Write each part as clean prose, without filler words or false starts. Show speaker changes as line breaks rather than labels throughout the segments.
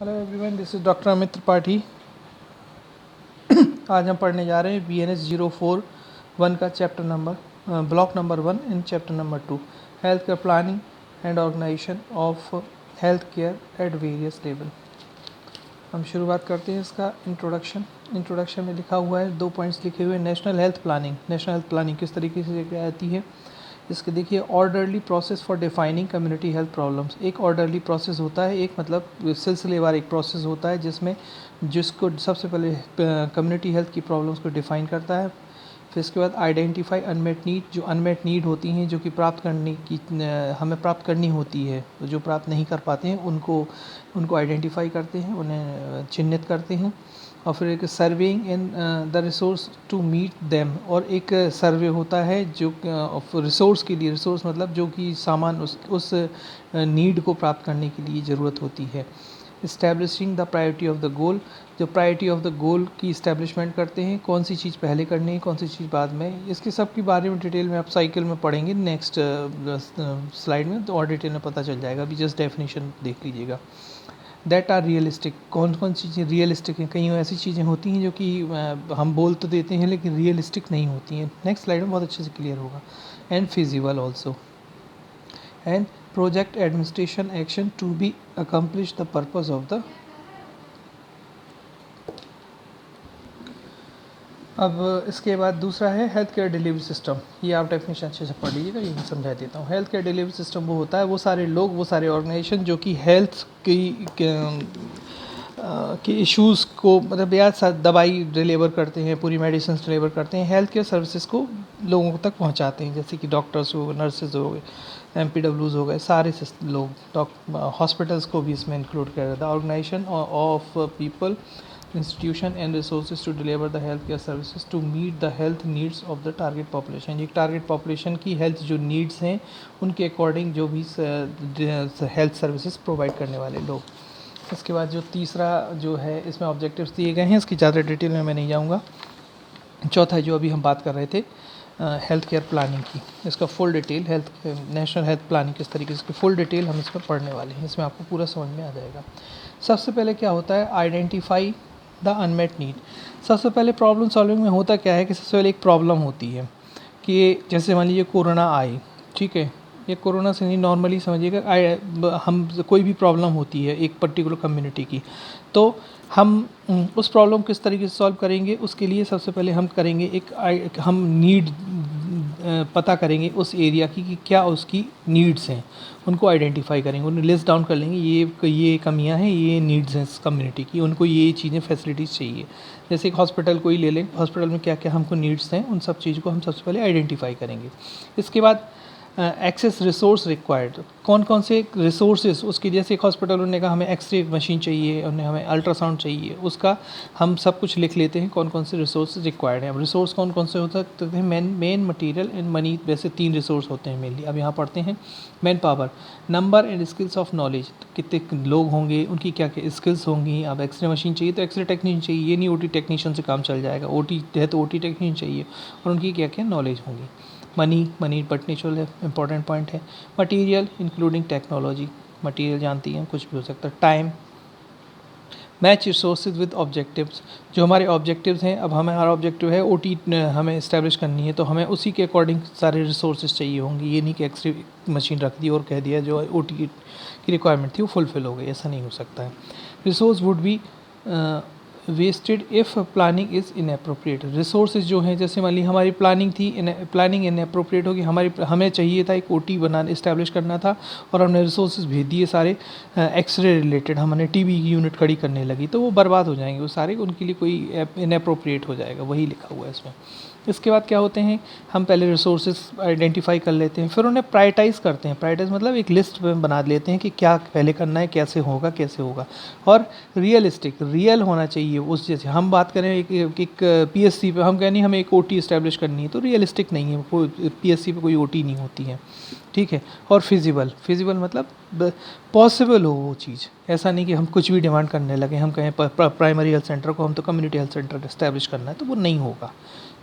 Hello everyone, this is doctor Amit Tripathi. आज हम पढ़ने जा रहे हैं BNS 041 का chapter number block number 1 in chapter number 2 health care planning and organization of health care at various level. हम शुरुआत करते हैं इसका इंट्रोडक्शन में लिखा हुआ है, 2 पॉइंट्स लिखे हुए हैं। नेशनल हेल्थ प्लानिंग किस तरीके से आती है इसके देखिए। Orderly process for defining community health problems. एक ऑर्डरली प्रोसेस होता है, एक मतलब सिलसिलेवार एक प्रोसेस होता है जिसको सबसे पहले कम्युनिटी हेल्थ की प्रॉब्लम्स को डिफाइन करता है। फिर इसके बाद आइडेंटिफाई अनमेट नीड, जो अनमेट नीड होती हैं जो कि हमें प्राप्त करनी होती है, तो जो प्राप्त नहीं कर पाते हैं उनको आइडेंटिफाई करते हैं, उन्हें चिन्हित करते हैं। और फिर एक surveying in the resource to meet them, और एक सर्वे होता है जो रिसोर्स के लिए, रिसोर्स मतलब जो कि सामान उस नीड को प्राप्त करने के लिए ज़रूरत होती है। Establishing the priority of the goal, जो प्रायोरिटी ऑफ द गोल की इस्टेब्लिशमेंट करते हैं, कौन सी चीज़ पहले करनी है, कौन सी चीज़ बाद में। इसके सब के बारे में डिटेल में आप साइकिल में पढ़ेंगे नेक्स्ट स्लाइड में, तो और डिटेल में पता चल जाएगा। अभी जस्ट डेफिनेशन देख लीजिएगा। दैट आर रियलिस्टिक, कौन कौन सी चीज़ें रियलिस्टिक हैं। कई ऐसी चीज़ें होती हैं जो कि हम बोल तो देते हैं लेकिन रियलिस्टिक नहीं होती हैं। नेक्स्ट स्लाइड में बहुत अच्छे से क्लियर होगा। And feasible also. And project administration action to be accomplish the purpose of the. अब इसके बाद दूसरा है हेल्थ केयर डिलीवरी सिस्टम। ये आप डेफिनेशन अच्छे से पढ़ लीजिएगा, ये मैं समझा देता हूँ। हेल्थ केयर डिलीवरी सिस्टम वो होता है, वो सारे लोग, वो सारे ऑर्गेनाइजेशन जो कि हेल्थ के इश्यूज़ को, मतलब या दवाई डिलीवर करते हैं, पूरी मेडिसिन डिलीवर करते हैं, हेल्थ केयर सर्विसेज को लोगों तक पहुंचाते हैं, जैसे कि डॉक्टर्स हो गए, नर्सेज हो गए, MPWs हो गए, सारे लोग। हॉस्पिटल्स को भी इसमें इंक्लूड किया जाता है। Organization of people, institution and resources to deliver the health care services to meet the health needs of the target population. ये टारगेट पॉपुलेशन की हेल्थ जो नीड्स हैं उनके अकॉर्डिंग जो भी हेल्थ सर्विसेज प्रोवाइड करने वाले लोग। इसके बाद जो तीसरा जो है, इसमें ऑब्जेक्टिव्स दिए गए हैं, इसकी ज़्यादा डिटेल में मैं नहीं जाऊँगा। चौथा जो अभी हम बात कर रहे थे हेल्थ केयर प्लानिंग की, इसका full detail national health planning किस तरीके से, फुल डिटेल हम इसमें पढ़ने वाले हैं, इसमें आपको पूरा समझ में आ जाएगा। सबसे पहले क्या होता है, आइडेंटिफाई द अनमेट नीड। सबसे पहले प्रॉब्लम सॉल्विंग में होता क्या है कि सबसे पहले एक प्रॉब्लम होती है कि जैसे मान लीजिए कोरोना आई, ठीक है, ये कोरोना से नहीं, नॉर्मली समझिएगा हम कोई भी प्रॉब्लम होती है एक पर्टिकुलर कम्युनिटी की, तो हम उस प्रॉब्लम किस तरीके से सॉल्व करेंगे, उसके लिए सबसे पहले हम करेंगे हम नीड पता करेंगे उस एरिया की कि क्या उसकी नीड्स हैं, उनको आइडेंटिफाई करेंगे, उन्हें लिस्ट डाउन कर लेंगे, ये कमियां हैं, ये नीड्स हैं इस कम्युनिटी की, उनको ये चीज़ें फैसिलिटीज़ चाहिए। जैसे एक हॉस्पिटल को ही ले लें, हॉस्पिटल में क्या क्या हमको नीड्स हैं, उन सब चीज़ को हम सबसे पहले आइडेंटिफाई करेंगे। इसके बाद एक्सेस रिसोर्स रिक्वायर्ड, कौन कौन से रिसोर्सेज उसकी, जैसे एक हॉस्पिटल उन्होंने कहा हमें एक्सरे मशीन चाहिए, उन्हें हमें अल्ट्रासाउंड चाहिए, उसका हम सब कुछ लिख लेते हैं कौन कौन से रिसोर्स रिक्वायर्ड हैं। अब रिसोर्स कौन कौन से होते हैं, मेन मटेरियल एंड मनी, वैसे 3 रिसोर्स होते हैं मेनली। अब यहाँ पढ़ते हैं man power, number and skills of knowledge, कितने लोग होंगे, उनकी क्या क्या स्किल्स होंगी। अब एक्सरे मशीन चाहिए तो एक्सरे टेक्नीशियन चाहिए, ये नहीं OT टेक्नीशियन से काम चल जाएगा, OT है तो OT टेक्नीशियन चाहिए, और उनकी क्या क्या नॉलेज होंगी। मनी बट नेचुरल है, इंपॉर्टेंट पॉइंट है। मटेरियल इंक्लूडिंग टेक्नोलॉजी, मटेरियल जानती हैं, कुछ भी हो सकता है। Time, match resources with objectives, जो हमारे ऑब्जेक्टिव्स हैं, अब हमारा ऑब्जेक्टिव है OT हमें इस्टेब्लिश करनी है, तो हमें उसी के अकॉर्डिंग सारे रिसोर्सेज चाहिए होंगे। ये नहीं कि एक्सरे मशीन रख दी और कह दिया जो OT की रिक्वायरमेंट थी वो फुलफिल हो गई, ऐसा नहीं हो सकता है। Resource would be wasted if planning is inappropriate. Resources जो हैं, जैसे मान ली हमारी प्लानिंग थी, प्लानिंग इनअप्रोप्रिएट होगी, हमें चाहिए था एक OT बनाना, इस्टेब्लिश करना था, और हमने रिसोर्सेज भेज दिए सारे एक्सरे रिलेटेड, हमने TB की यूनिट खड़ी करने लगी, तो वो बर्बाद हो जाएंगे वो सारे, उनके लिए कोई इनअप्रोप्रिएट हो जाएगा, वही लिखा हुआ है इसमें। इसके बाद क्या होते हैं, हम पहले रिसोर्सेज आइडेंटिफाई कर लेते हैं, फिर उन्हें प्रायोरिटाइज़ करते हैं। प्रायोरिटाइज मतलब एक लिस्ट बना लेते हैं कि क्या पहले करना है, कैसे होगा। और रियल होना चाहिए उस, जैसे हम बात करें एक PSC पे, हम कहें नहीं हमें एक OT इस्टेब्लिश करनी है, तो रियलिस्टिक नहीं है, PSC पे कोई OT नहीं होती है, ठीक है। और फिजिबल मतलब पॉसिबल हो वो चीज़, ऐसा नहीं कि हम कुछ भी डिमांड करने लगे, हम कहें प्राइमरी हेल्थ सेंटर को हम तो कम्युनिटी हेल्थ सेंटर इस्टेब्लिश करना है, तो वो नहीं होगा,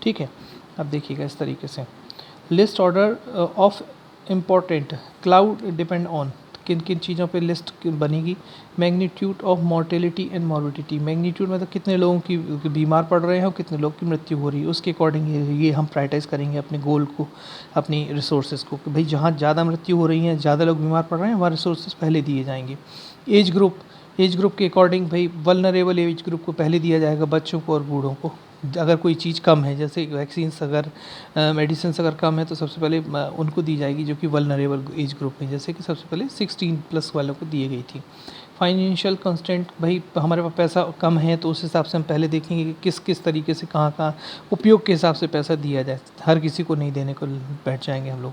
ठीक है। अब देखिएगा इस तरीके से, list order of important, cloud depend on, किन किन चीज़ों पे लिस्ट बनेगी। Magnitude of mortality and morbidity, magnitude मतलब कितने लोगों की बीमार पड़ रहे हैं और कितने लोग की मृत्यु हो रही है, उसके अकॉर्डिंग ये हम प्रायोरिटाइज़ करेंगे अपने गोल को, अपनी रिसोर्सेज को, कि भाई जहाँ ज़्यादा मृत्यु हो रही है, ज़्यादा लोग बीमार पड़ रहे हैं, वहाँ रिसोर्सेज पहले दिए जाएंगे। एज ग्रुप के अकॉर्डिंग भाई वल्नरेबल एज ग्रुप को पहले दिया जाएगा, बच्चों को और बूढ़ों को। अगर कोई चीज़ कम है, जैसे वैक्सीन्स अगर मेडिसिन अगर कम है, तो सबसे पहले उनको दी जाएगी जो कि वल्नरेबल एज ग्रुप में, जैसे कि सबसे पहले 16+ वालों को दी गई थी। फाइनेंशियल कंस्ट्रेंट, भाई हमारे पास पैसा कम है तो उस हिसाब से हम पहले देखेंगे कि किस किस तरीके से कहाँ उपयोग के हिसाब से पैसा दिया जाए, हर किसी को नहीं देने को बैठ जाएंगे हम लोग।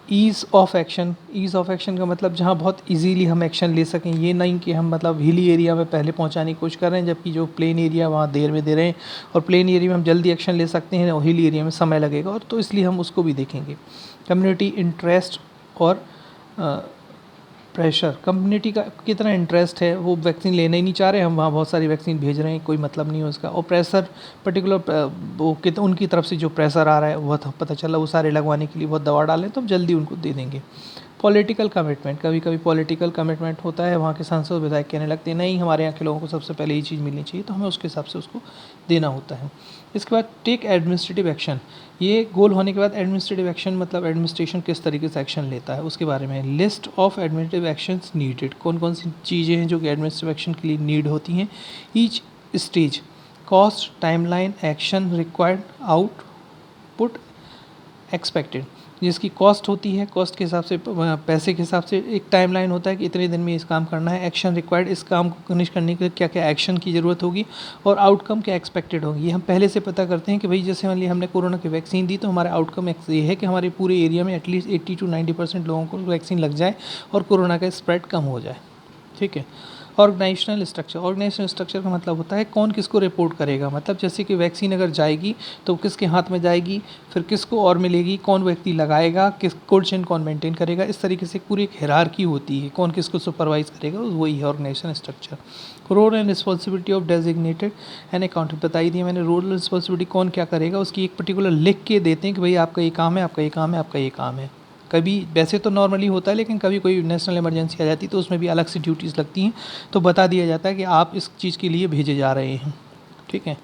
ईज़ ऑफ एक्शन का मतलब जहाँ बहुत इजीली हम एक्शन ले सकें, ये नहीं कि हम मतलब हिली एरिया में पहले पहुँचाने की कोशिश कर रहे हैं, जबकि जो प्लेन एरिया वहाँ देर में दे रहे हैं, और प्लेन एरिया में हम जल्दी एक्शन ले सकते हैं और हिली एरिया में समय लगेगा, और तो इसलिए हम उसको भी देखेंगे। कम्युनिटी इंटरेस्ट और प्रेशर, कम्युनिटी का कितना इंटरेस्ट है, वो वैक्सीन लेना ही नहीं चाह रहे, हम वहाँ बहुत सारी वैक्सीन भेज रहे हैं, कोई मतलब नहीं है उसका। और प्रेशर पर्टिकुलर वो उनकी तरफ से जो प्रेशर आ रहा है वो पता चला वो सारे लगवाने के लिए बहुत दवा डालें, तो हम जल्दी उनको दे देंगे। पॉलिटिकल कमिटमेंट, कभी कभी पॉलिटिकल कमिटमेंट होता है, वहाँ के सांसद विधायक कहने लगते हैं नहीं हमारे यहाँ के लोगों को सबसे पहले ये चीज़ मिलनी चाहिए, तो हमें उसके हिसाब से उसको देना होता है। इसके बाद टेक एडमिनिस्ट्रेटिव एक्शन, ये गोल होने के बाद एडमिनिस्ट्रेटिव एक्शन मतलब एडमिनिस्ट्रेशन किस तरीके से एक्शन लेता है उसके बारे में। List of administrative actions needed, कौन कौन सी चीज़ें हैं जो कि एडमिनिस्ट्रेटिव एक्शन के लिए नीड होती हैं। Each stage, cost, timeline, action required, output expected, जिसकी कॉस्ट होती है, कॉस्ट के हिसाब से पैसे के हिसाब से एक टाइमलाइन होता है कि इतने दिन में इस काम करना है। एक्शन रिक्वायर्ड, इस काम को फिनिश करने के लिए क्या क्या एक्शन की ज़रूरत होगी, और आउटकम क्या एक्सपेक्टेड होगी। ये हम पहले से पता करते हैं कि भाई जैसे मान लिया हमने कोरोना की वैक्सीन दी, तो हमारा आउटकम ये है कि हमारे पूरे एरिया में एटलीस्ट 80 to 90% लोगों को वैक्सीन लग जाए और कोरोना का स्प्रेड कम हो जाए। ठीक है। ऑर्गेनाइजेशनल स्ट्रक्चर का मतलब होता है कौन किसको रिपोर्ट करेगा, मतलब जैसे कि वैक्सीन अगर जाएगी तो किसके हाथ में जाएगी, फिर किसको और मिलेगी, कौन व्यक्ति लगाएगा, किस कोल्ड चेन कौन मेंटेन करेगा, इस तरीके से पूरी एक हिरार्की होती है, कौन किसको सुपरवाइज करेगा, वही है organization structure. Role and responsibility of designated and accountable, बताई दी मैंने, रोल एंड रिस्पॉन्सिबिलिटी कौन क्या करेगा उसकी एक पर्टिकुलर लिख के देते हैं कि भाई आपका ये काम है, आपका ये काम है, आपका ये काम है। कभी वैसे तो नॉर्मली होता है, लेकिन कभी कोई नेशनल इमरजेंसी आ जाती है तो उसमें भी अलग से ड्यूटीज़ लगती हैं, तो बता दिया जाता है कि आप इस चीज़ के लिए भेजे जा रहे हैं। ठीक है।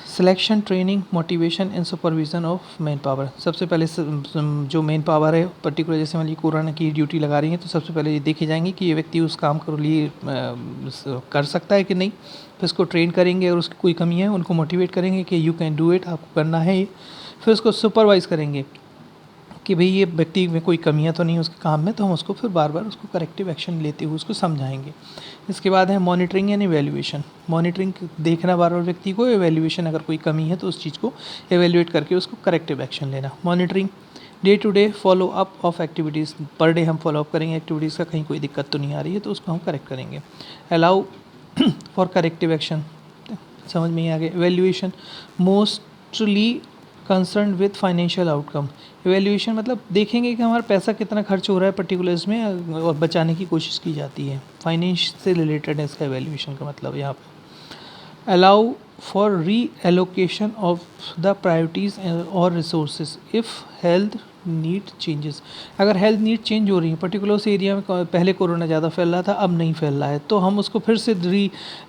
Selection, training, motivation and supervision of man power, सबसे पहले जो मैन पावर है पर्टिकुलर, जैसे मान लीजिए कोरोना की ड्यूटी लगा रही है, तो सबसे पहले ये देखे जाएंगे कि ये व्यक्ति उस काम के लिए कर सकता है कि नहीं, फिर उसको ट्रेन करेंगे, अगर उसकी कोई कमी है उनको मोटिवेट करेंगे कि यू कैन डू इट, आपको करना है ये। फिर उसको सुपरवाइज़ करेंगे कि भाई ये व्यक्ति में कोई कमियां तो नहीं है उसके काम में, तो हम उसको फिर बार बार उसको करेक्टिव एक्शन लेते हुए उसको समझाएंगे। इसके बाद है मॉनिटरिंग एंड इवैल्यूएशन, मॉनिटरिंग देखना बार बार व्यक्ति को, इवैल्यूएशन अगर कोई कमी है तो उस चीज़ को एवेल्यूएट करके उसको करेक्टिव एक्शन लेना। Monitoring, day to day follow up of activities, per day हम फॉलो अप करेंगे एक्टिविटीज़ का, कहीं कोई दिक्कत तो नहीं आ रही है तो उसको हम करेक्ट करेंगे। अलाउ फॉर करेक्टिव एक्शन, समझ में ही आ गया। Evaluation, mostly concern with financial outcome, evaluation मतलब देखेंगे कि हमारा पैसा कितना खर्च हो रहा है पर्टिकुलर इसमें और बचाने की कोशिश की जाती है, फाइनेंस से रिलेटेड है इसका इवैल्यूएशन का मतलब यहाँ पे। Allow for reallocation of the priorities और resources if health need changes, अगर हेल्थ नीड चेंज हो रही है पर्टिकुलर उस एरिया में, पहले कोरोना ज़्यादा फैल रहा था अब नहीं फैल रहा है, तो हम उसको फिर से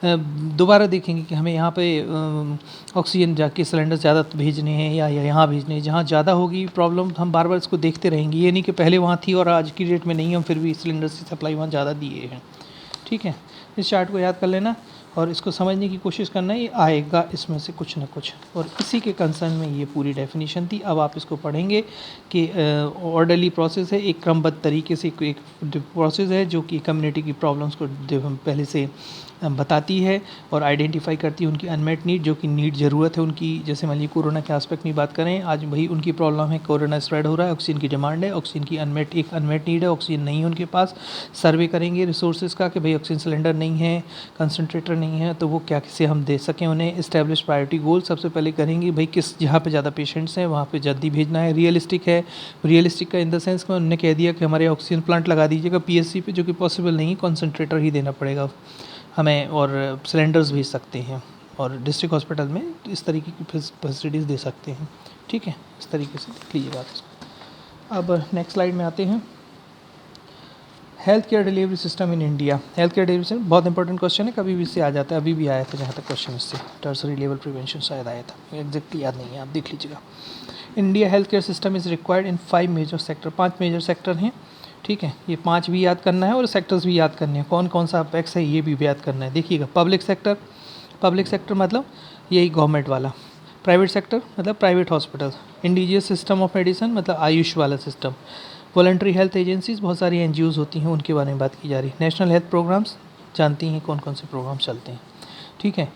दोबारा देखेंगे कि हमें यहाँ पे ऑक्सीजन जाके सिलेंडर ज़्यादा भेजने हैं या यहाँ भेजने हैं, जहाँ ज़्यादा होगी प्रॉब्लम हम बार बार इसको देखते रहेंगे, ये नहीं कि पहले वहाँ थी और आज की डेट में नहीं, हम फिर भी सिलेंडर की सप्लाई वहाँ ज़्यादा दिए हैं। ठीक है, इस चार्ट को याद कर लेना और इसको समझने की कोशिश करना, ये आएगा इसमें से कुछ ना कुछ, और इसी के कंसर्न में ये पूरी डेफिनेशन थी। अब आप इसको पढ़ेंगे कि ऑर्डरली प्रोसेस है, एक क्रमबद्ध तरीके से एक प्रोसेस है जो कि कम्युनिटी की प्रॉब्लम्स को पहले से बताती है और आइडेंटिफाई करती है उनकी अनमेट नीड, जो कि नीड ज़रूरत है उनकी। जैसे मान लीजिए कोरोना के आस्पेक्ट में बात करें, आज भाई उनकी प्रॉब्लम है, कोरोना स्प्रेड हो रहा है, ऑक्सीजन की डिमांड है, ऑक्सीजन की अनमेट नीड है, ऑक्सीजन नहीं है उनके पास, सर्वे करेंगे रिसोर्सेज का कि भाई ऑक्सीजन सिलेंडर नहीं है, कंसनट्रेटर नहीं है, तो वो क्या किसे हम दे सकें उन्हें। इस्टेब्लिश प्रायोरिटी गोल सबसे पहले करेंगे, भाई किस जहाँ पे ज़्यादा पेशेंट्स हैं वहाँ पे जल्दी भेजना है। रियलिस्टिक है, रियलिस्टिक का इन द सेंस कि उन्होंने कह दिया कि हमारे ऑक्सीजन प्लांट लगा दीजिएगा पीएससी पे, जो कि पॉसिबल नहीं है, कंसनट्रेटर ही देना पड़ेगा हमें, और सिलेंडर्स भेज सकते हैं और डिस्ट्रिक्ट हॉस्पिटल में इस तरीके की फैसिलिटीज़ दे सकते हैं। ठीक है, इस तरीके से देख लीजिए बात। अब नेक्स्ट स्लाइड में आते हैं। Health care delivery system in India. Health care delivery system बहुत इंपॉर्टेंट क्वेश्चन है, कभी भी इससे आ जाता है, अभी भी आया था जहाँ तक क्वेश्चन इससे, टर्सरी लेवल प्रिवेंशन शायद आया था, एग्जैक्टली याद नहीं है, आप देख लीजिएगा। India health care system is required in 5 major sector, 5 major sector हैं, ठीक है। ये 5 भी याद करना है और सेक्टर्स भी याद करने हैं, कौन कौन सा अपेक्स है ये भी याद करना है। देखिएगा, पब्लिक सेक्टर, पब्लिक सेक्टर मतलब यही गवर्नमेंट वाला। प्राइवेट सेक्टर मतलब private hospital. Indigenous system of medicine मतलब आयुष वाला सिस्टम। वॉलंटरी हेल्थ एजेंसीज, बहुत सारी एनजीओज होती हैं, उनके बारे में बात की जा रही है। नेशनल हेल्थ प्रोग्राम्स, जानती हैं कौन कौन से प्रोग्राम्स चलते हैं, ठीक है।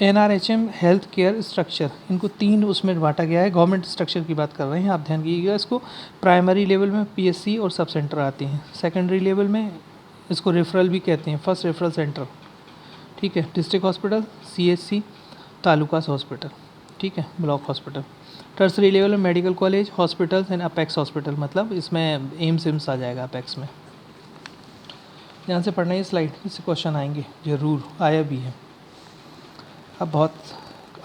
NRHM हेल्थ केयर स्ट्रक्चर, इनको 3 उसमें बांटा गया है, गवर्नमेंट स्ट्रक्चर की बात कर रहे हैं, आप ध्यान कीजिएगा इसको। प्राइमरी लेवल में PSC और सब सेंटर आते हैं, सेकेंडरी लेवल में इसको रेफरल भी कहते हैं, फर्स्ट रेफरल सेंटर, ठीक है। डिस्ट्रिक्ट हॉस्पिटल, CHC, तालुकास हॉस्पिटल, ठीक है, ब्लॉक हॉस्पिटल। टर्सरी लेवल में medical college, hospitals and apex hospital, मतलब इसमें एम्स आ जाएगा अपेक्स में। ध्यान से पढ़ना है स्लाइड, इससे क्वेश्चन आएंगे ज़रूर, आया भी है। अब बहुत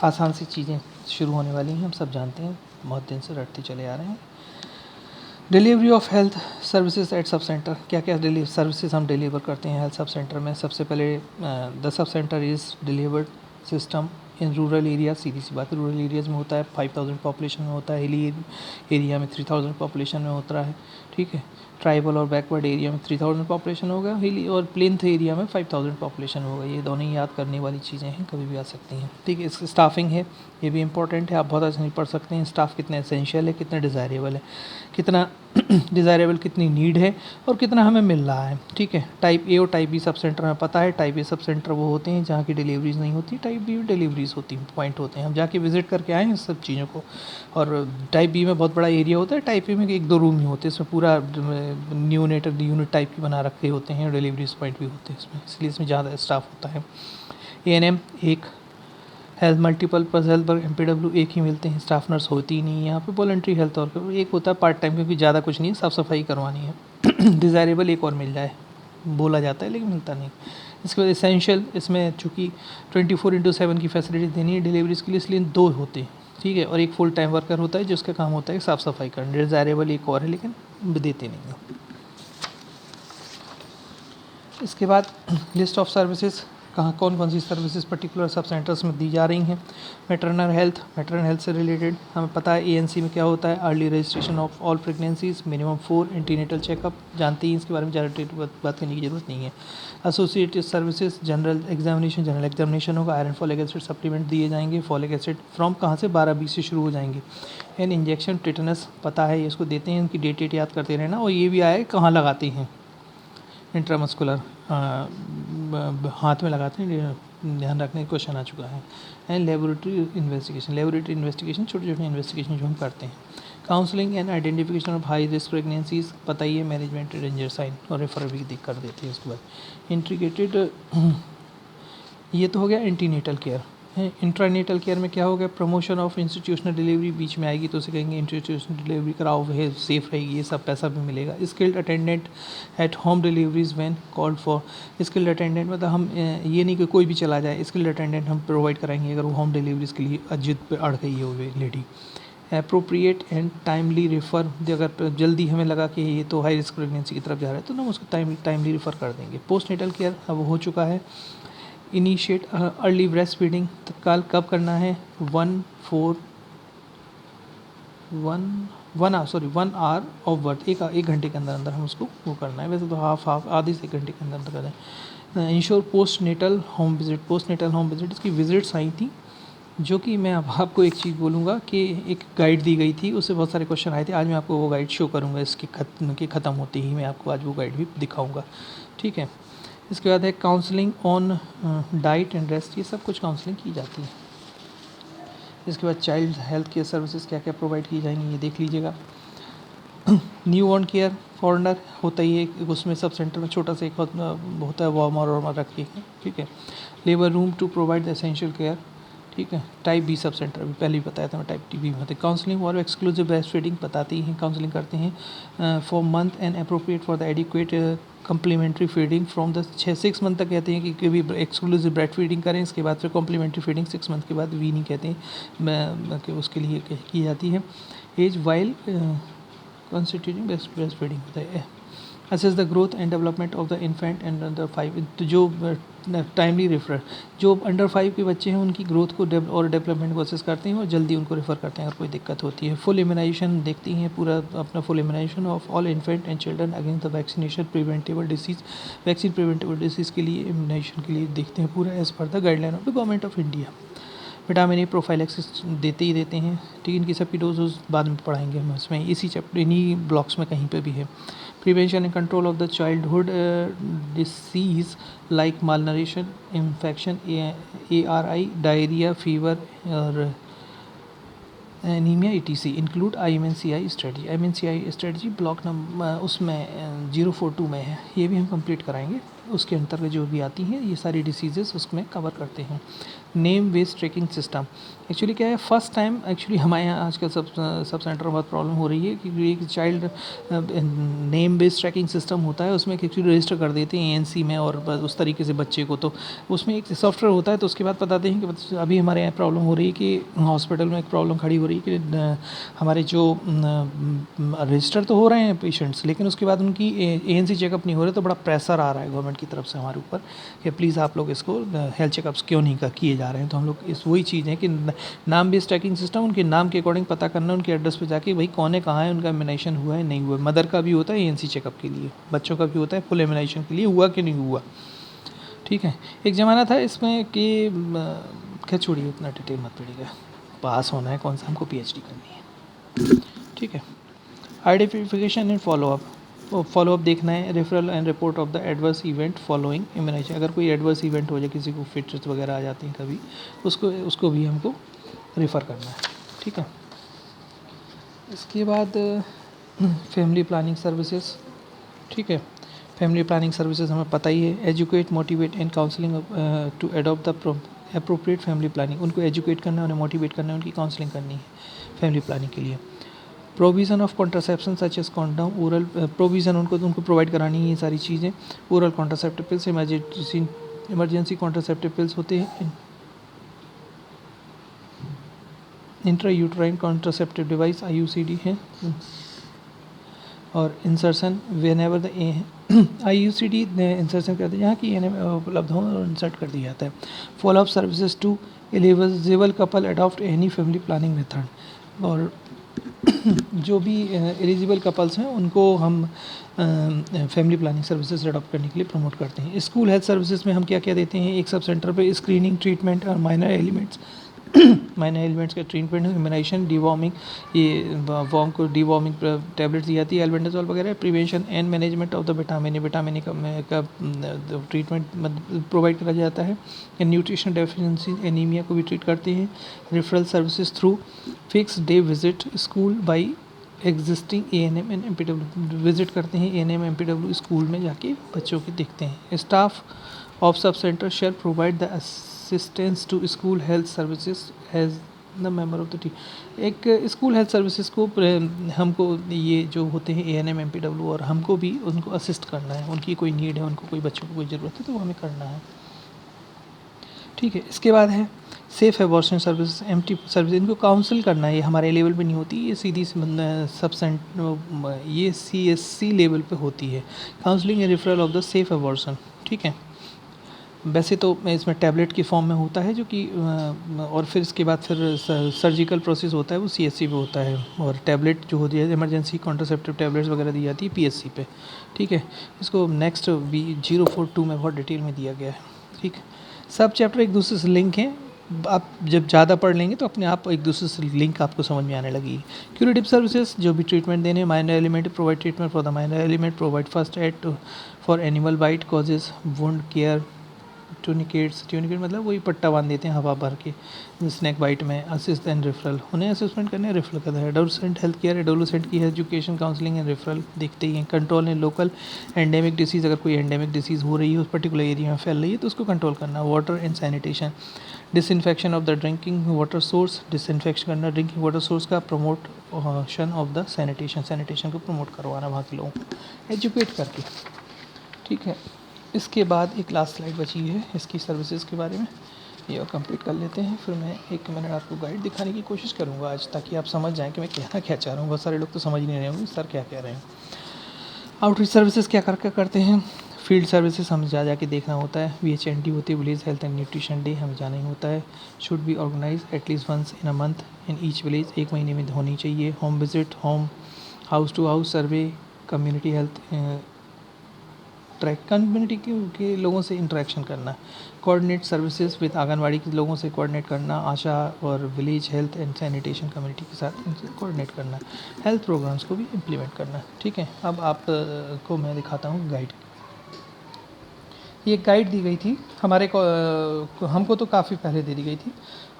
आसान सी चीज़ें शुरू होने वाली हैं, हम सब जानते हैं, बहुत दिन से रटते चले आ रहे हैं। Delivery of health services at sub centre, क्या क्या सर्विसेज हम डिलीवर करते हैं हेल्थ सब सेंटर में। सबसे पहले the sub centre is delivered system in rural area, सीधी सी बात, रूरल एरियाज़ में होता है, 5000 पॉपुलेशन में होता है, हिली एरिया में 3000 पॉपुलेशन में होता है, ठीक है। ट्राइबल और बैकवर्ड एरिया में 3000 पॉपुलेशन होगा, हिली और प्लेन्थ एरिया में 5000 पॉपुलेशन होगा। ये दोनों ही याद करने वाली चीज़ें हैं, कभी भी आ सकती हैं, ठीक है। इसकी स्टाफिंग है, ये भी इंपॉर्टेंट है, आप बहुत आसानी पढ़ सकते हैं। स्टाफ कितना एसेंशियल है, कितना डिज़ायरेबल है, कितना डिज़ायरेबल, कितनी नीड है और कितना हमें मिल रहा है, ठीक है। टाइप A और टाइप B सब सेंटर में पता है, टाइप A सब सेंटर वो होते हैं जहाँ की डिलीवरीज नहीं होती, टाइप B में डिलीवरीज होती हैं, पॉइंट होते हैं, हम जाके विजिट करके आए हैं सब चीज़ों को। और टाइप B में बहुत बड़ा एरिया होता है, टाइप A में 1-2 रूम ही होते हैं, इसमें पूरा न्यूनेटर यूनिट टाइप की बना रखे होते हैं, डिलीवरीज पॉइंट भी होते हैं इसमें, इसलिए इसमें ज़्यादा स्टाफ होता है। ANM एक, हेल्थ मल्टीपर्पज़ हेल्थ पर MPW एक ही मिलते हैं, स्टाफ नर्स होती ही नहीं है यहाँ पे। वॉलंटरी हेल्थ और एक होता है पार्ट टाइम, क्योंकि ज़्यादा कुछ नहीं है, साफ़ सफाई करवानी है। डिज़ायरेबल एक और मिल जाए बोला जाता है, लेकिन मिलता नहीं। इसके बाद एसेंशियल, इसमें चूँकि 24/7 की फैसिलिटी देनी है डिलीवरीज के लिए, इसलिए 2 होते हैं, ठीक है। और एक फुल टाइम वर्कर होता है जिसका काम होता है साफ़ सफाई करना। डिज़ायरेबल एक और है, लेकिन देते नहीं हैं। इसके बाद लिस्ट ऑफ सर्विसेज, कहाँ कौन कौन सी सर्विसेज पर्टिकुलर सब सेंटर्स में दी जा रही हैं। मैटरनल हेल्थ से रिलेटेड हमें पता है ANC में क्या होता है, early registration of all pregnancies, minimum 4 antenatal checkup, जानते ही इसके बारे में ज़्यादा बात करने की ज़रूरत नहीं है। एसोसिएटेड सर्विसेज, जनरल एग्जामिनेशन होगा, आयरन फॉलिक एसिड सप्लीमेंट दिए जाएंगे, फॉलिक एसिड फ्रॉम कहाँ से 12-20 से शुरू हो जाएंगे। एंड इंजेक्शन टेटनस पता है, इसको देते हैं, इनकी डेट याद करते रहना। और ये भी आए कहाँ लगाते हैं, इंट्रामस्कुलर हाथ में लगाते हैं, ध्यान रखने का क्वेश्चन आ चुका है। एंड लेबोरेटरी इन्वेस्टिगेशन, छोटे छोटे इन्वेस्टिगेशन जो हम करते हैं। Counselling and identification of high risk pregnancies, पता ही है, मैनेजमेंट डेंजर साइन और रेफर भी दिख कर देते हैं। उसके बाद इंटीग्रेटेड, ये तो हो गया एंटीनेटल केयर। इंट्रानेटल केयर में क्या हो गया, प्रमोशन ऑफ इंस्टीट्यूशनल डिलीवरी, बीच में आएगी तो उसे कहेंगे इंस्टीट्यूशनल डिलीवरी कराओ, है सेफ रहेगी, ये सब पैसा भी मिलेगा। Skilled attendant at home deliveries when called for, skilled attendant मतलब हम ये नहीं कि कोई भी चला जाए, स्किल्ड अटेंडेंट हम प्रोवाइड कराएंगे अगर वो होम डिलीवरीज के लिए जिद पे अड़ गई है वो lady. Appropriate and timely refer, अगर जल्दी हमें लगा कि ये तो हाई रिस्क प्रेगनेंसी की तरफ जा रहा है तो हम उसको टाइमली रेफ़र कर देंगे। पोस्ट नेटल केयर अब हो चुका है। इनिशिएट अर्ली ब्रेस्ट फीडिंग, तत्काल कब करना है, 1 आवर ऑफ बर्थ, एक घंटे के अंदर अंदर हम उसको वो करना है, वैसे तो हाफ आधे से 1 घंटे के अंदर अंदर करें। Ensure post natal home visit, इसकी विजिट्स आई थी, जो कि मैं अब आपको एक चीज़ बोलूँगा कि एक गाइड दी गई थी, उससे बहुत सारे क्वेश्चन आए थे। आज मैं आपको वो गाइड शो करूँगा, इसके ख़त्म होते ही मैं आपको आज वो गाइड भी दिखाऊँगा, ठीक है। इसके बाद है counselling on diet and rest, ये सब कुछ काउंसलिंग की जाती है। इसके बाद चाइल्ड हेल्थ केयर सर्विसेज क्या क्या प्रोवाइड की जाएंगी ये देख लीजिएगा। न्यू बॉर्न केयर फॉरनर होता ही है, उसमें सब सेंटर में छोटा सा एक होता है वार्मर रख के, ठीक है। Labour room to provide the essential care, ठीक है। टाइप B सब सेंटर अभी पहले ही बताया था मैं, टाइप B में होते हैं। काउंसलिंग और एक्सक्लूसिव ब्रेस्ट फीडिंग बताते ही हैं, काउंसलिंग करते हैं for month and appropriate for the adequate complementary feeding from the 6 month तक कहते हैं कि कभी एक्सक्लूसिव ब्रेस्ट फीडिंग करें, इसके बाद फिर कॉम्प्लीमेंट्री फीडिंग 6 मंथ के बाद वीनिंग कहते हैं कि उसके लिए की जाती है। As while constituting breast feeding होता है। Assess the growth and development of the infant and under 5, तो जो टाइमली रेफर, जो अंडर 5 के बच्चे हैं उनकी ग्रोथ को और डेवलपमेंट को असेस करते हैं और जल्दी उनको रेफ़र करते हैं अगर कोई दिक्कत होती है। फुल इम्यूनाइजेशन देखती हैं, पूरा अपना full immunization of all infant and children against the vaccination preventable disease, vaccine preventable disease के लिए इम्यूनाइजेशन के लिए देखते हैं पूरा as per the guideline of the government of India. Vitamin A prophylaxis देते ही देते हैं, ठीक है। इनकी सबकी डोज बाद में पढ़ाएंगे हम, इसमें इसी चैप्टर इन्हीं ब्लॉक्स में कहीं पे भी है। Prevention and control of the childhood disease like malnutrition, infection, ARI, diarrhoea, fever और anaemia ETC include IMNCI strategy. IMNCI strategy block number उसमें 042 में है, ये भी हम कंप्लीट कराएंगे। उसके अंतर्गत जो भी आती हैं ये सारी डिसीजेस उसमें कवर करते हैं। Name based tracking system actually क्या है, फर्स्ट टाइम एक्चुअली हमारे यहाँ आजकल सब सेंटर में बहुत प्रॉब्लम हो रही है क्योंकि एक child name based tracking system होता है, उसमें एक्चुअली रजिस्टर कर देते हैं ANC में और उस तरीके से बच्चे को, तो उसमें एक सॉफ्टवेयर होता है, तो उसके बाद बताते हैं कि अभी हमारे यहाँ प्रॉब्लम हो रही है कि हॉस्पिटल में एक प्रॉब्लम खड़ी हो रही है कि हमारे जो रजिस्टर तो हो रहे हैं पेशेंट्स, लेकिन उसके बाद उनकी ANC चेकअप नहीं हो रहे, तो बड़ा प्रेशर आ रहा है गवर्नमेंट की तरफ से हमारे ऊपर कि प्लीज़ आप लोग इसको हेल्थ चेकअप्स क्यों नहीं किए जा रहे हैं। तो हम लोग इस वही चीज़ है कि नाम बेस्ड ट्रैकिंग सिस्टम, उनके नाम के अकॉर्डिंग पता करना, उनके एड्रेस पे जाके भाई कौन है, कहाँ है, उनका इम्यूनाइजेशन हुआ है नहीं हुआ। मदर का भी होता है ANC चेकअप के लिए, बच्चों का भी होता है फुल इम्यूनाइजेशन के लिए, हुआ कि नहीं हुआ, ठीक है। एक ज़माना था इसमें कि क्या, छोड़िए उतना डिटेल मत पड़ेगा, पास होना है कौन सा, हमको PhD करनी है, ठीक है। आइडेंटिफिकेशन एंड फॉलोअप देखना है। Referral and report of the adverse event following immunization, अगर कोई एडवर्स इवेंट हो जाए, किसी को फिट्स वगैरह आ जाती हैं कभी, उसको भी हमको रेफ़र करना है, ठीक है। इसके बाद फैमिली प्लानिंग सर्विसेज, ठीक है। फैमिली प्लानिंग सर्विसेज हमें पता ही है। Educate, motivate and counselling to adopt the appropriate family planning, उनको एजुकेट करना है, उन्हें मोटिवेट करना है, उनकी काउंसलिंग करनी है फैमिली प्लानिंग के लिए। Provision of contraception such as condom, oral provision उनको प्रोवाइड करानी है ये सारी चीज़ें। Oral contraceptive pills, emergency contraceptive pills होते हैं। Intra uterine contraceptive device IUCD है। और insertion whenever the IUCD insertion करते हैं जहाँ की उपलब्ध हो और इंसर्ट कर दिया जाता है। Follow up services to eligible couple adopt any family planning method, और जो भी एलिजिबल कपल्स हैं उनको हम फैमिली प्लानिंग सर्विसेज अडॉप्ट करने के लिए प्रमोट करते हैं। स्कूल हेल्थ सर्विसेज में हम क्या क्या देते हैं, एक सब सेंटर पे स्क्रीनिंग, ट्रीटमेंट और माइनर एलिमेंट्स का ट्रीटमेंट, इम्यूनाइजेशन, डिवॉर्मिंग, ये वॉर्म को डिवॉर्मिंग टैबलेट्स दी जाती है, एल्बेंडाजोल वगैरह। Prevention and management of the vitamin A का ट्रीटमेंट प्रोवाइड करा जाता है। न्यूट्रिशन डेफिशिएंसी, एनीमिया को भी ट्रीट करते हैं। Referral services through fix day visit school by existing ANM and MPW, visit करते हैं ANM MPW स्कूल में जाके बच्चों के देखते हैं। Staff of sub centre shall provide the assistance to school health services as the member of the team. एक school health services को हमको ये जो होते हैं ANM MPW और हमको भी उनको असिस्ट करना है, उनकी कोई नीड है, उनको कोई बच्चों को कोई ज़रूरत है तो वो हमें करना है, ठीक है। इसके बाद है safe abortion service, MT service, इनको काउंसिल करना है, ये हमारे लेवल पे नहीं होती, ये सीधी ये CSC लेवल पे होती है, counselling and referral of the safe abortion, ठीक है। वैसे तो इसमें टैबलेट की फॉर्म में होता है जो कि और फिर इसके बाद फिर सर्जिकल प्रोसेस होता है वो CSC पे होता है, और टैबलेट जो होती है इमरजेंसी कॉन्ट्रासेप्टिव टैबलेट्स वगैरह दी जाती है PSC पे, ठीक है। इसको नेक्स्ट 042 में बहुत डिटेल में दिया गया है, ठीक है। सब चैप्टर एक दूसरे से लिंक हैं, आप जब ज़्यादा पढ़ लेंगे तो अपने आप एक दूसरे से लिंक आपको समझ में आने लगेगी। क्यूरेटिव सर्विसेज, जो भी ट्रीटमेंट देने, minor element provide treatment for the minor element, provide first aid for animal bite causes, wound care, tourniquet मतलब वही पट्टा बांध देते हैं हवा भर के स्नैक बाइट में। असिस्ट एंड रेफरल, उन्हें असिस्टमेंट करने रेफरल करता है। एडोलसेंट हेल्थ केयर, एडोलसेंट की एजुकेशन, काउंसलिंग एंड रेफरल देखते ही हैं। Control and local endemic disease, अगर कोई एंडेमिक डिसीज़ हो रही है उस पर्टिकुलर एरिया में फैल रही है तो उसको कंट्रोल करना। Water and sanitation, disinfection of the drinking water source, disinfection करना ड्रिंकिंग वाटर सोर्स का, प्रमोशन ऑफ द सैनिटेशन को प्रमोट करवाना वहाँ के लोगों को एजुकेट करके, ठीक है। इसके बाद एक लास्ट स्लाइड बची है इसकी सर्विसेज के बारे में, ये और कंप्लीट कर लेते हैं, फिर मैं 1 मिनट आपको गाइड दिखाने की कोशिश करूँगा आज, ताकि आप समझ जाएं कि मैं कहना क्या चाह रहा हूँ। बहुत सारे लोग तो समझ नहीं रहे होंगे सर क्या कह रहे हैं। आउटरीच सर्विसेज क्या करते हैं, फील्ड सर्विसेज हमें जा के देखना होता है, VHND होती है, village health and nutrition day, हमें जाना ही होता है। Should be organize at least once in a month in each village, एक महीने में होनी चाहिए। Home visit, home house to house survey, community health track, community के लोगों से इंटरेक्शन करना। कोऑर्डिनेट सर्विसेज विद आंगनवाड़ी के लोगों से कोऑर्डिनेट करना, आशा और village health and sanitation community के साथ इनसे कोऑर्डिनेट करना, हेल्थ प्रोग्राम्स को भी इम्प्लीमेंट करना। ठीक है, अब आप को मैं दिखाता हूँ गाइड। ये गाइड दी गई थी हमारे को, हमको तो काफ़ी पहले दे दी गई थी,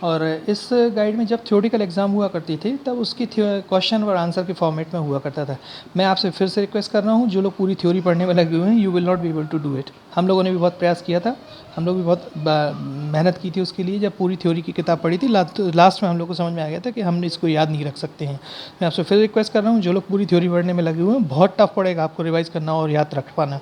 और इस गाइड में जब थ्योरेटिकल एग्ज़ाम हुआ करती थी तब उसकी क्वेश्चन और आंसर के फॉर्मेट में हुआ करता था। मैं आपसे फिर से रिक्वेस्ट कर रहा हूँ, जो लोग पूरी थ्योरी पढ़ने में लगे हुए हैं, you will not be able to do it. हम लोगों ने भी बहुत प्रयास किया था, हम लोग भी बहुत मेहनत की थी उसके लिए। जब पूरी थ्योरी की किताब पढ़ी थी लास्ट में हम लोग को समझ में आ गया था कि हम इसको याद नहीं रख सकते हैं। मैं आपसे फिर रिक्वेस्ट कर रहा हूँ, जो लोग पूरी थ्योरी पढ़ने में लगे हुए हैं, बहुत टफ पड़ेगा आपको रिवाइज़ करना और याद रख पाना।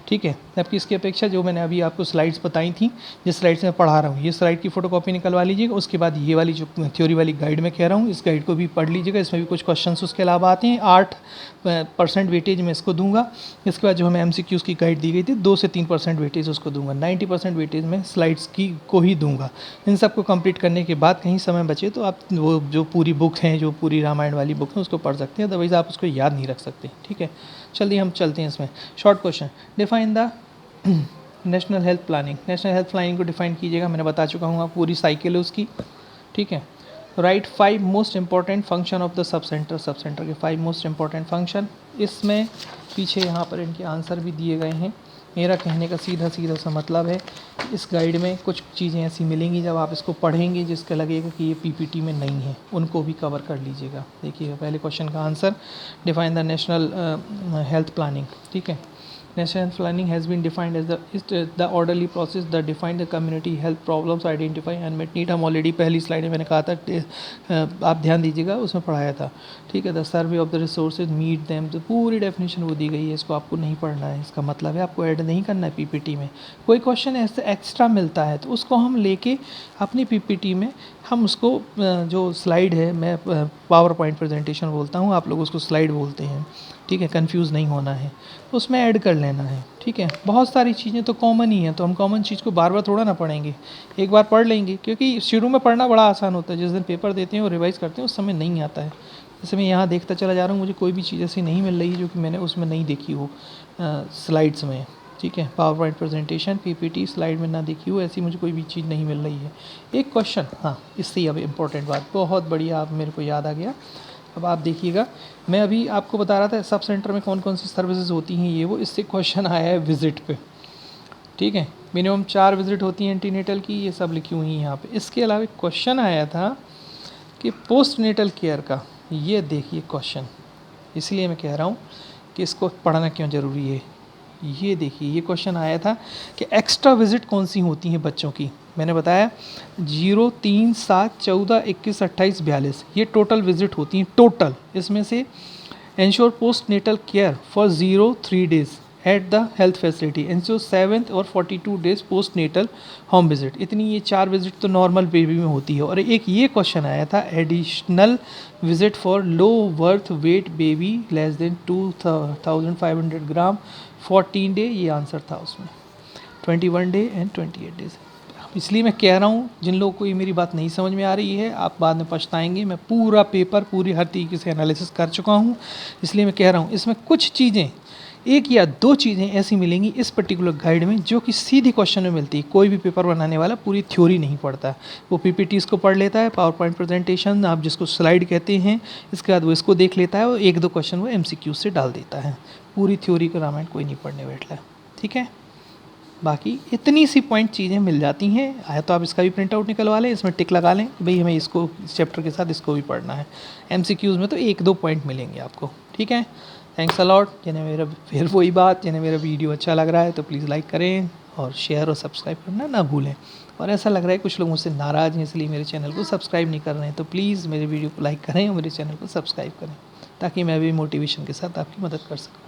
ठीक है, जबकि इसकी अपेक्षा जो मैंने अभी आपको स्लाइड्स बताई थी, जिस स्लाइड से मैं पढ़ा रहा हूँ, ये स्लाइड की फ़ोटोकॉपी निकलवा लीजिएगा। उसके बाद ये वाली जो थ्योरी वाली गाइड में कह रहा हूँ, इस गाइड को भी पढ़ लीजिएगा। इसमें भी कुछ क्वेश्चंस उसके अलावा आते हैं। 8% वेटेज मैं इसको दूंगा। इसके बाद जो हमें MCQs की गाइड दी गई थी, 2 से 3% वेटेज उसको दूंगा। 90% वेटेज मैं स्लाइड्स की को ही दूंगा। इन सबको कंप्लीट करने के बाद कहीं समय बचे तो आप वो जो पूरी बुक हैं, जो पूरी रामायण वाली बुक है, उसको पढ़ सकते हैं, अदरवाइज़ आप उसको याद नहीं रख सकते। ठीक है, चलिए हम चलते हैं इसमें। Short question, define the national health planning. National health planning को डिफाइन कीजिएगा, मैंने बता चुका हूँ, आप पूरी साइकिल है उसकी। ठीक है, right 5 most important function of the sub centre. Sub centre के 5 मोस्ट इंपॉर्टेंट फंक्शन, इसमें पीछे यहाँ पर इनके आंसर भी दिए गए हैं। मेरा कहने का सीधा सीधा सा मतलब है कि इस गाइड में कुछ चीज़ें ऐसी मिलेंगी जब आप इसको पढ़ेंगे जिसका लगेगा कि ये PPT में नहीं है, उनको भी कवर कर लीजिएगा। देखिएगा पहले क्वेश्चन का answer, define the national health planning. ठीक है, national health planning has been defined as the orderly process that define the community health problems, identify unmet need। हम ऑलरेडी पहली स्लाइड में मैंने कहा था, आप ध्यान दीजिएगा, उसमें पढ़ाया था। ठीक है, the survey of the resources, meet them, तो पूरी डेफिनेशन वो दी गई है। इसको आपको नहीं पढ़ना है, इसका मतलब है आपको ऐड नहीं करना है PPT में। कोई क्वेश्चन ऐसे एक्स्ट्रा मिलता है तो उसको हम लेके अपनी PPT में हम उसको जो स्लाइड है, मैं पावर पॉइंट प्रेजेंटेशन बोलता हूँ, आप लोग उसको स्लाइड बोलते हैं। ठीक है, कंफ्यूज नहीं होना है, उसमें ऐड कर लेना है। ठीक है, बहुत सारी चीज़ें तो कॉमन ही हैं, तो हम कॉमन चीज़ को बार बार थोड़ा ना पढ़ेंगे, एक बार पढ़ लेंगे, क्योंकि शुरू में पढ़ना बड़ा आसान होता है, जिस दिन पेपर देते हैं और रिवाइज़ करते हैं उस समय नहीं आता है। जैसे मैं यहाँ देखता चला जा रहा हूँ, मुझे कोई भी चीज़ ऐसी नहीं मिल रही है जो कि मैंने उसमें नहीं देखी हो स्लाइड्स में। ठीक है, power point presentation PPT slide में ना देखी हो, ऐसी मुझे कोई भी चीज़ नहीं मिल रही है। एक क्वेश्चन, हाँ इससे ही अब इम्पोर्टेंट बात, बहुत बढ़िया, आप मेरे को याद आ गया। अब आप देखिएगा, मैं अभी आपको बता रहा था सब सेंटर में कौन कौन सी सर्विसेज होती हैं, ये वो, इससे क्वेश्चन आया है विजिट पे। ठीक है, मिनिमम 4 विजिट होती हैं एंटीनेटल की, ये सब लिखी हुई हैं यहाँ पे। इसके अलावा एक क्वेश्चन आया था कि पोस्ट नेटल केयर का, ये देखिए क्वेश्चन, इसलिए मैं कह रहा हूँ कि इसको पढ़ना क्यों ज़रूरी है। ये देखिए, ये क्वेश्चन आया था कि एक्स्ट्रा विजिट कौन सी होती हैं बच्चों की। मैंने बताया 0, 3, 7, 14, 21, 28, 42 ये टोटल विजिट होती हैं, टोटल। इसमें से ensure post natal care for 0, 3 days at the health facility, ensure 7 और 42 days post natal home visit. इतनी ये 4 विजिट तो नॉर्मल बेबी में होती है। और एक ये क्वेश्चन आया था, additional visit for low birth weight baby less than 2500 gram 14 day, ये आंसर था उसमें, 21 डे एंड 28 डेज। इसलिए मैं कह रहा हूँ, जिन लोगों को ये मेरी बात नहीं समझ में आ रही है, आप बाद में पछताएंगे। मैं पूरा पेपर पूरी हर तरीके से एनालिसिस कर चुका हूँ, इसलिए मैं कह रहा हूँ इसमें कुछ चीज़ें, 1 या 2 चीज़ें ऐसी मिलेंगी इस पर्टिकुलर गाइड में जो कि सीधी क्वेश्चन में मिलती है। कोई भी पेपर बनाने वाला पूरी थ्योरी नहीं पढ़ता, वो PPTs को पढ़ लेता है, पावर पॉइंट प्रेजेंटेशन आप जिसको स्लाइड कहते हैं, इसके बाद वो इसको देख लेता है और 1-2 क्वेश्चन वो MCQ से डाल देता है। पूरी थ्योरी का रामायण कोई नहीं पढ़ने बैठता। ठीक है, बाकी इतनी सी पॉइंट चीज़ें मिल जाती हैं। आया तो आप इसका भी प्रिंट आउट निकलवा लें, इसमें टिक लगा लें भाई हमें इसको इस चैप्टर के साथ इसको भी पढ़ना है। MCQs में तो 1-2 पॉइंट मिलेंगे आपको। ठीक है, थैंक्स अ लॉट। जिन्हें मेरा फिर वही बात, जिन्हें मेरा वीडियो अच्छा लग रहा है तो प्लीज़ लाइक करें और शेयर और सब्सक्राइब करना ना भूलें। और ऐसा लग रहा है कुछ लोग मुझसे नाराज़ हैं इसलिए मेरे चैनल को सब्सक्राइब नहीं कर रहे हैं, तो प्लीज़ मेरे वीडियो को लाइक करें और मेरे चैनल को सब्सक्राइब करें, ताकि मैं भी मोटिवेशन के साथ आपकी मदद कर सकूँ।